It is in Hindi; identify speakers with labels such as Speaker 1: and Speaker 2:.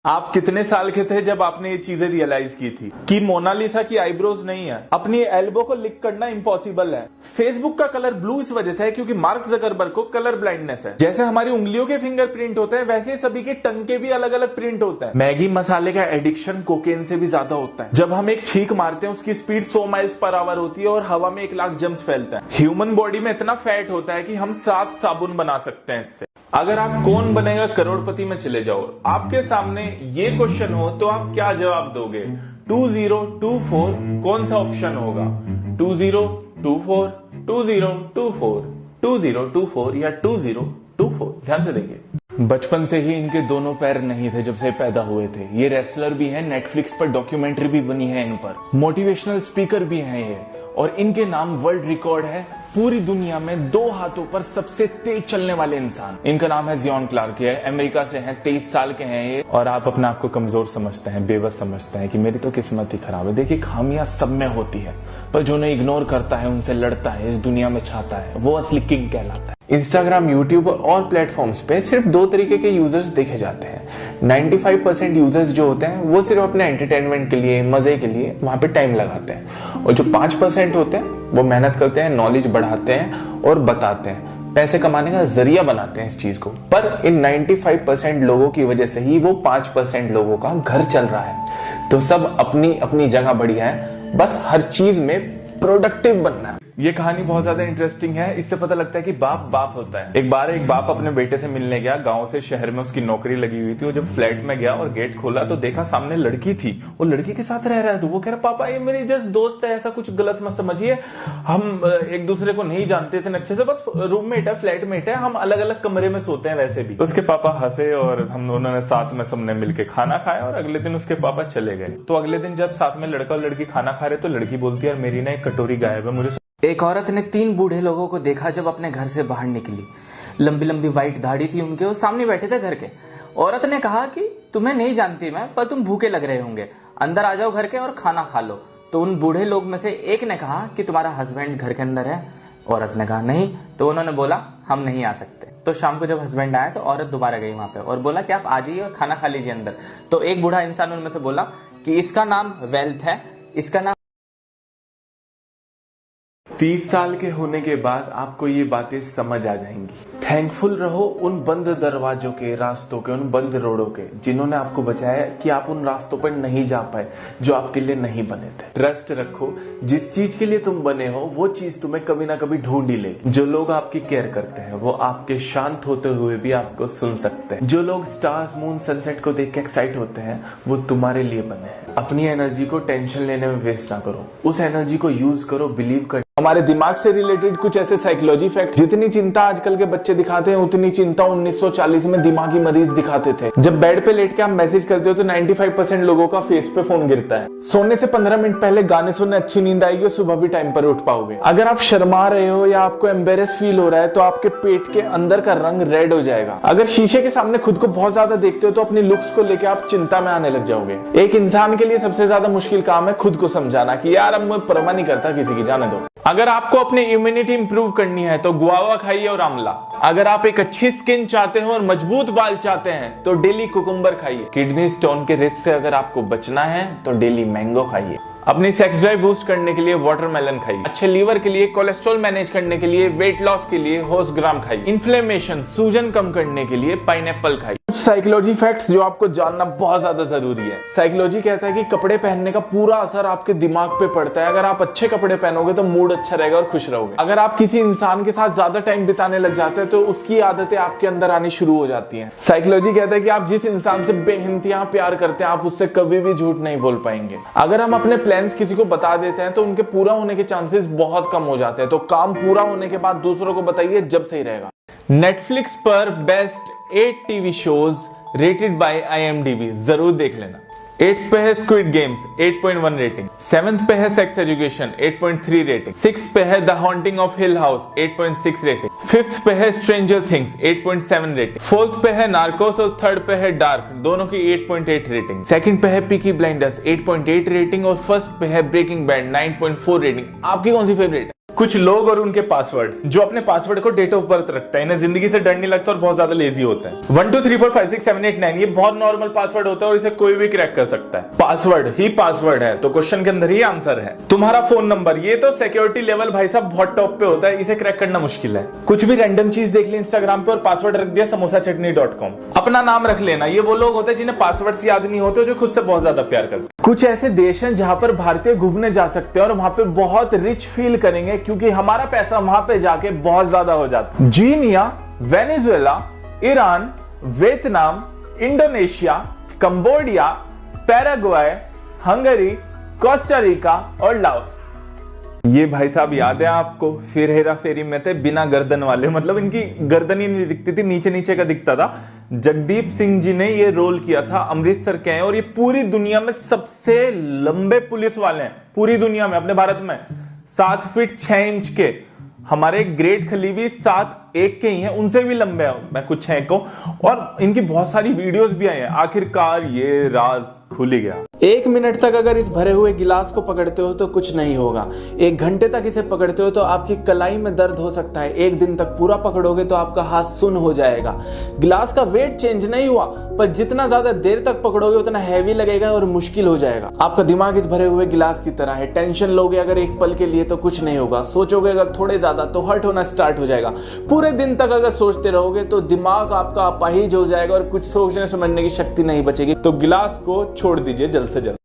Speaker 1: आप कितने साल के थे जब आपने ये चीजें रियलाइज की थी कि मोनालिसा की आईब्रोज नहीं है, अपनी एल्बो को लिक करना इम्पॉसिबल है। फेसबुक का कलर ब्लू इस वजह से है क्योंकि मार्क जकरबर्ग को कलर ब्लाइंडनेस है। जैसे हमारी उंगलियों के फिंगरप्रिंट होते हैं वैसे सभी के टंग के भी अलग अलग प्रिंट होता है। मैगी मसाले का एडिक्शन कोकेन से भी ज्यादा होता है। जब हम एक छींक मारते हैं उसकी स्पीड 100 माइल्स पर आवर होती है और हवा में 1 लाख जर्म्स फैलता है। ह्यूमन बॉडी में इतना फैट होता है कि हम 7 साबुन बना सकते हैं इससे। अगर आप कौन बनेगा करोड़पति में चले जाओ, आपके सामने ये क्वेश्चन हो तो आप क्या जवाब दोगे? 2024 कौन सा ऑप्शन होगा? 2024, 2024, 2024 या 2024? ध्यान से देखिए। बचपन से ही इनके दोनों पैर नहीं थे जब से पैदा हुए थे। ये रेसलर भी हैं, नेटफ्लिक्स पर डॉक्यूमेंट्री भी बनी है इन पर, मोटिवेशनल स्पीकर भी हैं ये, और इनके नाम वर्ल्ड रिकॉर्ड है पूरी दुनिया में 2 हाथों पर सबसे तेज चलने वाले इंसान। इनका नाम है जियोन क्लार्क। ये अमेरिका से हैं, 23 साल के हैं ये। और आप अपने आप को कमजोर समझते हैं, बेबस समझते हैं कि मेरी तो किस्मत ही खराब है। देखिए, खामियां सब में होती है, पर जो उन्हें इग्नोर करता है, उनसे लड़ता है, इस दुनिया में छाता है, वो असली किंग कहलाता है। इंस्टाग्राम, यूट्यूब और प्लेटफॉर्म्स पे सिर्फ 2 तरीके के यूजर्स देखे जाते हैं। 95% यूजर्स जो होते हैं वो सिर्फ अपने एंटरटेनमेंट के लिए, मजे के लिए वहां पे टाइम लगाते हैं, और जो 5% होते हैं वो मेहनत करते हैं, नॉलेज बढ़ाते हैं और बताते हैं, पैसे कमाने का जरिया बनाते हैं इस चीज को। पर इन 95% लोगों की वजह से ही वो 5% लोगों का घर चल रहा है। तो सब अपनी अपनी जगह बढ़िया है, बस हर चीज में प्रोडक्टिव बनना है। ये कहानी बहुत ज्यादा इंटरेस्टिंग है। इससे पता लगता है कि बाप बाप होता है। एक बार एक बाप अपने बेटे से मिलने गया, गांव से शहर में उसकी नौकरी लगी हुई थी। वो जब फ्लैट में गया और गेट खोला तो देखा सामने लड़की थी, वो लड़की के साथ रह रहा है। तो वो कह रहा, पापा ये मेरी जस्ट दोस्त है, ऐसा कुछ गलत मत समझिए, हम एक दूसरे को नहीं जानते थे अच्छे से, बस रूममेट है, फ्लैटमेट है, हम अलग अलग कमरे में सोते हैं वैसे भी। तो उसके पापा हंसे और हम दोनों ने साथ में सबने मिलकर खाना खाया, और अगले दिन उसके पापा चले गए। तो अगले दिन जब साथ में लड़का और लड़की खाना खा रहे तो लड़की बोलती है, मेरी ना एक कटोरी गायब है, मुझे।
Speaker 2: एक औरत ने 3 बूढ़े लोगों को देखा जब अपने घर से बाहर निकली। लंबी लंबी व्हाइट दाढ़ी थी उनके, वो सामने बैठे थे घर के। औरत ने कहा कि तुम्हें नहीं जानती मैं, पर तुम भूखे लग रहे होंगे, अंदर आ जाओ घर के और खाना खा लो। तो उन बूढ़े लोग में से एक ने कहा कि तुम्हारा हस्बैंड घर के अंदर है। औरत ने कहा नहीं। तो उन्होंने बोला हम नहीं आ सकते। तो शाम को जब हस्बैंड आया तो औरत दोबारा गई वहां पे और बोला कि आप आ जाइए और खाना खा लीजिए अंदर। तो एक बूढ़ा इंसान उनमें से बोला कि इसका नाम वेल्थ है, इसका नाम।
Speaker 1: 30 साल के होने के बाद आपको ये बातें समझ आ जाएंगी। थैंकफुल रहो उन बंद दरवाजों के, रास्तों के, उन बंद रोडों के, जिन्होंने आपको बचाया कि आप उन रास्तों पर नहीं जा पाए जो आपके लिए नहीं बने थे। ट्रस्ट रखो, जिस चीज के लिए तुम बने हो वो चीज तुम्हें कभी ना कभी ढूंढ ही लेगी। जो लोग आपकी केयर करते हैं वो आपके शांत होते हुए भी आपको सुन सकते हैं। जो लोग स्टार्स, मून, सनसेट को देख के एक्साइट होते हैं वो तुम्हारे लिए बने हैं। अपनी एनर्जी को टेंशन लेने में वेस्ट ना करो, उस एनर्जी को यूज करो बिलीव कर। हमारे दिमाग से रिलेटेड कुछ ऐसे साइकोलॉजी फैक्ट, जितनी चिंता आजकल के बच्चे दिखाते हैं उतनी चिंता 1940 में दिमागी मरीज दिखाते थे। जब बेड पे लेट के आप मैसेज करते हो तो 95% लोगों का फेस पे फोन गिरता है। सोने से 15 मिनट पहले गाने सुनने अच्छी नींद आएगी और सुबह भी टाइम पर उठ पाओगे। अगर आप शर्मा रहे हो या आपको एम्बेरस फील हो रहा है तो आपके पेट के अंदर का रंग रेड हो जाएगा। अगर शीशे के सामने खुद को बहुत ज्यादा देखते हो तो अपनी लुक्स को लेकर आप चिंता में आने लग जाओगे। एक इंसान के लिए सबसे ज्यादा मुश्किल काम है खुद को समझाना कि यार अब मैं परवाह नहीं करता किसी की, जाने दो। अगर आपको अपनी इम्यूनिटी इंप्रूव करनी है तो गुआवा खाइए और आंवला। अगर आप एक अच्छी स्किन चाहते हो और मजबूत बाल चाहते हैं तो डेली कुकुम्बर खाइए। किडनी स्टोन के रिस्क से अगर आपको बचना है तो डेली मैंगो खाइए। अपनी सेक्स ड्राइव बूस्ट करने के लिए वाटरमेलन खाइए। अच्छे लीवर के लिए, कोलेस्ट्रॉल मैनेज करने के लिए, वेट लॉस के लिए होस ग्राम खाइए। इन्फ्लेमेशन, सूजन कम करने के लिए पाइनएप्पल खाइए। कुछ साइकोलॉजी फैक्ट्स जो आपको जानना बहुत ज्यादा जरूरी है। साइकोलॉजी कहता है कि कपड़े पहनने का पूरा असर आपके दिमाग पे पड़ता है। अगर आप अच्छे कपड़े पहनोगे तो मूड अच्छा रहेगा और खुश रहोगे। अगर आप किसी इंसान के साथ ज्यादा टाइम बिताने लग जाते हैं तो उसकी आदतें आपके अंदर आनी शुरू हो जाती हैं। साइकोलॉजी कहता है कि आप जिस इंसान से बेइंतहा प्यार करते हैं आप उससे कभी भी झूठ नहीं बोल पाएंगे। अगर हम अपने प्लान्स किसी को बता देते हैं तो उनके पूरा होने के चांसेस बहुत कम हो जाते हैं। तो काम पूरा होने के बाद दूसरों को बताइए जब सही रहेगा। नेटफ्लिक्स पर best 8 TV shows rated by IMDb जरूर देख लेना। 8th पे है स्क्विड गेम्स 8.1 रेटिंग, 7th पे है सेक्स एजुकेशन 8.3 रेटिंग, 6th पे है the haunting of hill house 8.6 rating, 5th पे है स्ट्रेंजर थिंग्स 8.7 रेटिंग, 4th पे है नार्कोस और 3rd पे है डार्क, दोनों की 8.8 रेटिंग, 2nd पे है पीकी ब्लाइंडर्स 8.8 रेटिंग और 1st पे है ब्रेकिंग बैड 9.4 रेटिंग। आपकी कौन सी फेवरेट है? कुछ लोग और उनके पासवर्ड, जो अपने पासवर्ड को डेट ऑफ बर्थ रखता है, इन्हें जिंदगी से डर नहीं लगता और बहुत ज्यादा लेजी होता है। 1 2 3 4 5 6 7 8 9 ये बहुत नॉर्मल पासवर्ड होता है और इसे कोई भी क्रैक कर सकता है। पासवर्ड ही पासवर्ड है, तो क्वेश्चन के अंदर ही आंसर है। तुम्हारा फोन नंबर, ये तो सिक्योरिटी लेवल भाई साहब बहुत टॉप पे होता है, इसे क्रैक करना मुश्किल है। कुछ भी रैंडम चीज देख ली इंस्टाग्राम पे और पासवर्ड रख दिया समोसाचटनी.com। अपना नाम रख लेना, ये वो लोग होते हैं जिन्हें पासवर्ड्स याद नहीं होते, जो खुद से बहुत ज्यादा प्यार करते हैं। कुछ ऐसे देश हैं जहां पर भारतीय घूमने जा सकते हैं और वहां पे बहुत रिच फील करेंगे, क्योंकि हमारा पैसा वहां पे जाके बहुत ज्यादा हो जाता है। Guinea, Venezuela, Iran, Vietnam, Indonesia, Cambodia, Paraguay, Hungary, Costa Rica और लाओस। ये भाई साहब याद है आपको, फिर हेरा फेरी में थे बिना गर्दन वाले, मतलब इनकी गर्दन ही नहीं दिखती थी, नीचे नीचे का दिखता था। जगदीप सिंह जी ने ये रोल किया था, अमृतसर के हैं और ये पूरी दुनिया में सबसे लंबे पुलिस वाले हैं, पूरी दुनिया में। अपने भारत में 7 फीट 6 इंच के, हमारे ग्रेट खलीवी 7'1" के ही हैं, उनसे भी लंबे हैं, मैं कुछ 6 को। और इनकी बहुत सारी वीडियोस भी आई हैं। आखिरकार ये राज खुल ही गया। 1 मिनट तक अगर इस भरे हुए गिलास को पकड़ते हो तो कुछ नहीं होगा। 1 घंटे तक इसे पकड़ते हो तो आपकी कलाई में दर्द हो सकता है। 1 दिन तक पूरा पकड़ोगे तो आपका हाथ सुन्न हो जाएगा। गिलास का वेट चेंज नहीं हुआ, पर जितना ज्यादा देर तक पकड़ोगे उतना हैवी लगेगा और मुश्किल हो जाएगा। आपका दिमाग इस भरे हुए गिलास की तरह है। टेंशन लोगे अगर 1 पल के लिए तो कुछ नहीं होगा, सोचोगे अगर थोड़े ज्यादा तो हर्ट होना स्टार्ट हो जाएगा। पूरे दिन तक अगर सोचते रहोगे तो दिमाग आपका अपाहिज हो जाएगा और कुछ सोचने समझने की शक्ति नहीं बचेगी। तो गिलास को छोड़ दीजिए जल्द से जल्द।